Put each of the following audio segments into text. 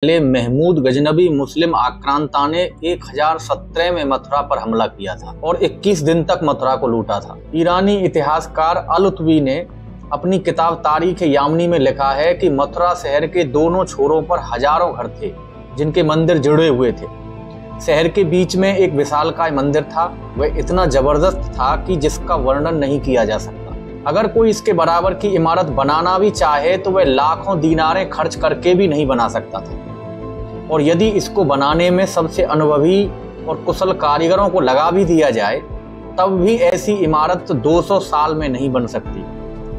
पहले महमूद गजनबी मुस्लिम आक्रांता ने 1017 में मथुरा पर हमला किया था और 21 दिन तक मथुरा को लूटा था। ईरानी इतिहासकार अल-लुतवी ने अपनी किताब तारीख यामनी में लिखा है कि मथुरा शहर के दोनों छोरों पर हजारों घर थे जिनके मंदिर जुड़े हुए थे। शहर के बीच में एक विशालकाय मंदिर था, वह इतना जबरदस्त था कि जिसका वर्णन नहीं किया जा सकता। अगर कोई इसके बराबर की इमारत बनाना भी चाहे तो वह लाखों दीनारें खर्च करके भी नहीं बना सकता था, और यदि इसको बनाने में सबसे अनुभवी और कुशल कारीगरों को लगा भी दिया जाए तब भी ऐसी इमारत 200 साल में नहीं बन सकती।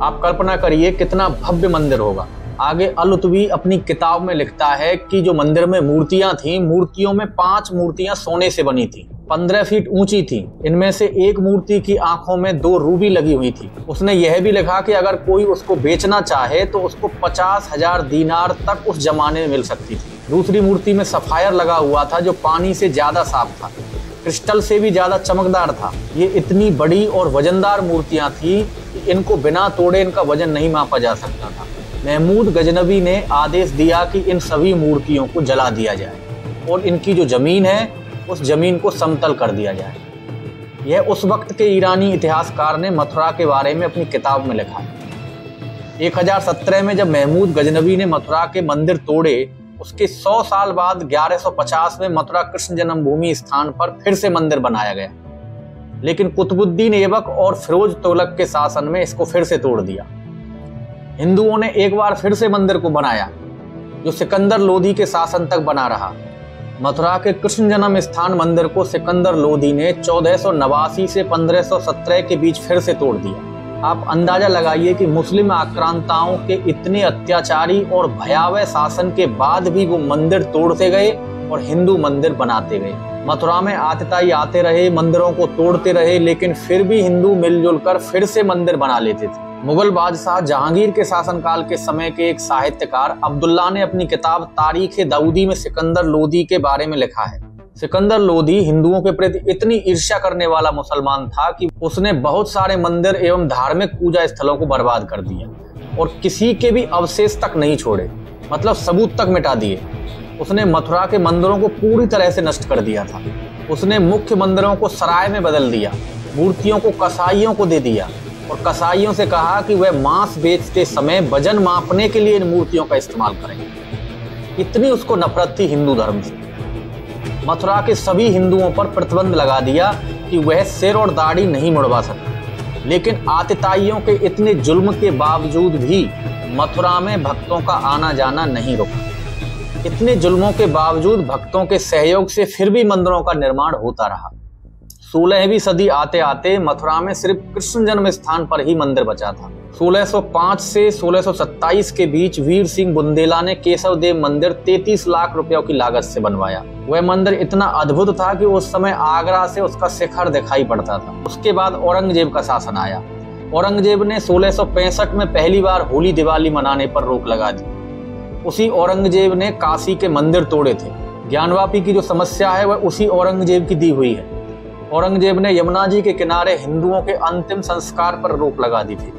आप कल्पना करिए कितना भव्य मंदिर होगा। आगे अल-लुतवी अपनी किताब में लिखता है कि जो मंदिर में मूर्तियां थीं, मूर्तियों में 5 मूर्तियां सोने से बनी थीं, 15 फीट ऊंची थीं। इनमें से एक मूर्ति की आंखों में 2 रूबी लगी हुई थी। उसने यह भी लिखा कि अगर कोई उसको बेचना चाहे तो उसको 50,000 दीनार तक उस जमाने में मिल सकती थी। दूसरी मूर्ति में सफायर लगा हुआ था जो पानी से ज्यादा साफ था, क्रिस्टल से भी ज्यादा चमकदार था। ये इतनी बड़ी और वजनदार मूर्तियां थी कि इनको बिना तोड़े इनका वजन नहीं मापा जा सकता था। महमूद गजनबी ने आदेश दिया कि इन सभी मूर्तियों को जला दिया जाए और इनकी जो जमीन है उस जमीन को समतल कर दिया जाए। यह उस वक्त के ईरानी इतिहासकार ने मथुरा के बारे में अपनी किताब में लिखा। 1017 में जब महमूद गजनबी ने मथुरा के मंदिर तोड़े, उसके 100 साल बाद 1150 में मथुरा कृष्ण जन्मभूमि स्थान पर फिर से मंदिर बनाया गया, लेकिन कुतुबुद्दीन ऐबक और फिरोज तुगलक के शासन में इसको फिर से तोड़ दिया। हिंदुओं ने एक बार फिर से मंदिर को बनाया जो सिकंदर लोदी के शासन तक बना रहा। मथुरा के कृष्ण जन्म स्थान मंदिर को सिकंदर लोदी ने 1489 से 1517 के बीच फिर से तोड़ दिया। आप अंदाजा लगाइए कि मुस्लिम आक्रांताओं के इतने अत्याचारी और भयावह शासन के बाद भी वो मंदिर तोड़ते गए और हिंदू मंदिर बनाते गए। मथुरा में आतताई आते रहे, मंदिरों को तोड़ते रहे, लेकिन फिर भी हिंदू मिलजुल कर फिर से मंदिर बना लेते थे। मुगल बादशाह जहांगीर के शासनकाल के समय के एक साहित्यकार अब्दुल्ला ने अपनी किताब तारीख दाऊदी में सिकंदर लोदी के बारे में लिखा है। सिकंदर लोदी हिंदुओं के प्रति इतनी ईर्ष्या करने वाला मुसलमान था कि उसने बहुत सारे मंदिर एवं धार्मिक पूजा स्थलों को बर्बाद कर दिया और किसी के भी अवशेष तक नहीं छोड़े, मतलब सबूत तक मिटा दिए। उसने मथुरा के मंदिरों को पूरी तरह से नष्ट कर दिया था। उसने मुख्य मंदिरों को सराय में बदल दिया, मूर्तियों को कसाईयों को दे दिया और कसाईयों से कहा कि वह मांस बेचते समय वजन मापने के लिए इन मूर्तियों का इस्तेमाल करें। इतनी उसको नफरत थी हिंदू धर्म से। मथुरा के सभी हिंदुओं पर प्रतिबंध लगा दिया कि वह सिर और दाढ़ी नहीं मुड़वा सकते, लेकिन आतिताइयों के इतने जुल्म के बावजूद भी मथुरा में भक्तों का आना जाना नहीं रुका। इतने जुल्मों के बावजूद भक्तों के सहयोग से फिर भी मंदिरों का निर्माण होता रहा। 16वीं सदी आते आते मथुरा में सिर्फ कृष्ण जन्म स्थान पर ही मंदिर बचा था। 1605 से 1627 के बीच वीर सिंह बुंदेला ने केशव देव मंदिर 33 लाख रुपयों की लागत से बनवाया। वह मंदिर इतना अद्भुत था कि उस समय आगरा से उसका शिखर दिखाई पड़ता था। उसके बाद औरंगजेब का शासन आया। औरंगजेब ने 1665 में पहली बार होली दिवाली मनाने पर रोक लगा दी। उसी औरंगजेब ने काशी के मंदिर तोड़े थे। ज्ञानवापी की जो समस्या है वह उसी औरंगजेब की दी हुई है। औरंगजेब ने यमुना जी के किनारे हिंदुओं के अंतिम संस्कार पर रोक लगा दी थी।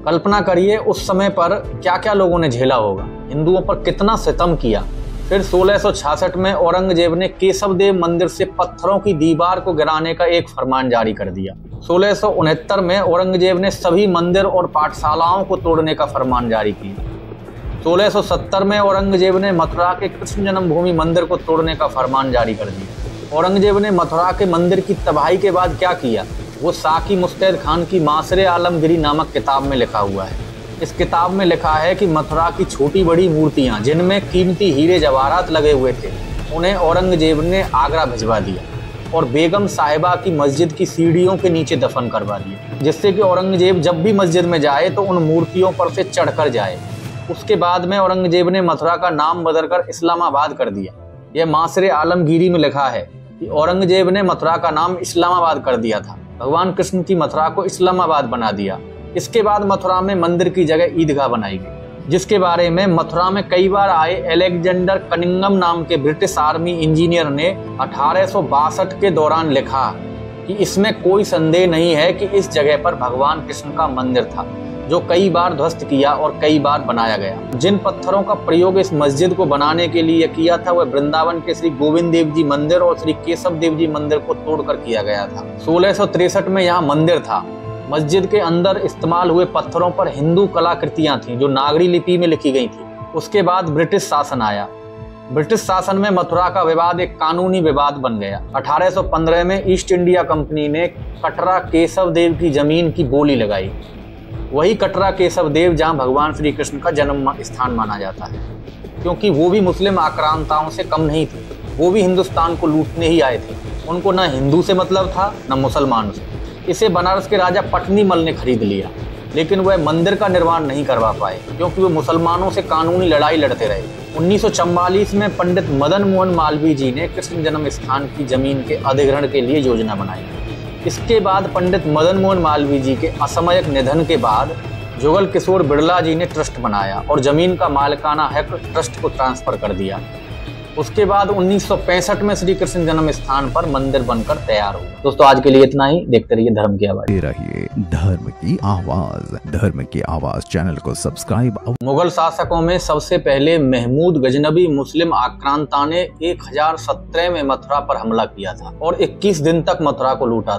कल्पना करिए उस समय पर क्या क्या लोगों ने झेला होगा, हिंदुओं पर कितना सितम किया। फिर 1666 में औरंगजेब ने केशव देव मंदिर से पत्थरों की दीवार को गिराने का एक फरमान जारी कर दिया। 1669 में औरंगजेब ने सभी मंदिर और पाठशालाओं को तोड़ने का फरमान जारी किया। 1670 में औरंगजेब ने मथुरा के कृष्ण जन्मभूमि मंदिर को तोड़ने का फरमान जारी कर दिया। औरंगजेब ने मथुरा के मंदिर की तबाही के बाद क्या किया, वो साकी मुस्तैद खान की मासरे आलमगिरी नामक किताब में लिखा हुआ है। इस किताब में लिखा है कि मथुरा की छोटी बड़ी मूर्तियां जिनमें कीमती हीरे जवाहरात लगे हुए थे, उन्हें औरंगजेब ने आगरा भिजवा दिया और बेगम साहिबा की मस्जिद की सीढ़ियों के नीचे दफन करवा दिया, जिससे कि औरंगजेब जब भी मस्जिद में जाए तो उन मूर्तियों पर से चढ़कर जाए। उसके बाद में औरंगजेब ने मथुरा का नाम बदलकर इस्लामाबाद कर दिया। यह मासरे आलमगीरी में लिखा है कि औरंगजेब ने मथुरा का नाम इस्लामाबाद कर दिया था। भगवान कृष्ण की मथुरा को इस्लामाबाद बना दिया। इसके बाद मथुरा में मंदिर की जगह ईदगाह बनाई गई, जिसके बारे में मथुरा में कई बार आए एलेक्जेंडर कनिंगम नाम के ब्रिटिश आर्मी इंजीनियर ने 1862 के दौरान लिखा कि इसमें कोई संदेह नहीं है कि इस जगह पर भगवान कृष्ण का मंदिर था। जो कई बार ध्वस्त किया और कई बार बनाया गया। जिन पत्थरों का प्रयोग इस मस्जिद को बनाने के लिए किया था वह वृंदावन के श्री गोविंद देव जी मंदिर और श्री केशव देव जी मंदिर को तोड़कर किया गया था। 1663 में यहाँ मंदिर था। मस्जिद के अंदर इस्तेमाल हुए पत्थरों पर हिंदू कलाकृतियां थीं जो नागरी लिपि में लिखी गई थी। उसके बाद ब्रिटिश शासन आया। ब्रिटिश शासन में मथुरा का विवाद एक कानूनी विवाद बन गया। 1815 में ईस्ट इंडिया कंपनी ने कटरा केशव देव की जमीन की बोली लगाई। वही कटरा केशव देव जहां भगवान श्री कृष्ण का जन्म स्थान माना जाता है, क्योंकि वो भी मुस्लिम आक्रांताओं से कम नहीं थे। वो भी हिंदुस्तान को लूटने ही आए थे। उनको न हिंदू से मतलब था न मुसलमान से। इसे बनारस के राजा पटनीमल ने खरीद लिया, लेकिन वह मंदिर का निर्माण नहीं करवा पाए क्योंकि वे मुसलमानों से कानूनी लड़ाई लड़ते रहे। 1944 में पंडित मदन मोहन मालवीय जी ने कृष्ण जन्म स्थान की जमीन के अधिग्रहण के लिए योजना बनाई। इसके बाद पंडित मदन मोहन मालवीय जी के असामयिक निधन के बाद जुगल किशोर बिड़ला जी ने ट्रस्ट बनाया और जमीन का मालिकाना हक ट्रस्ट को ट्रांसफर कर दिया। उसके बाद 1965 में श्री कृष्ण जन्म स्थान पर मंदिर बनकर तैयार हुआ। दोस्तों आज के लिए इतना ही। देखते रहिए धर्म की आवाज। रहिए धर्म की आवाज। धर्म की आवाज चैनल को सब्सक्राइब। मुगल शासकों में सबसे पहले महमूद गजनबी मुस्लिम आक्रांता ने 1017 में मथुरा पर हमला किया था और 21 दिन तक मथुरा को लूटा था।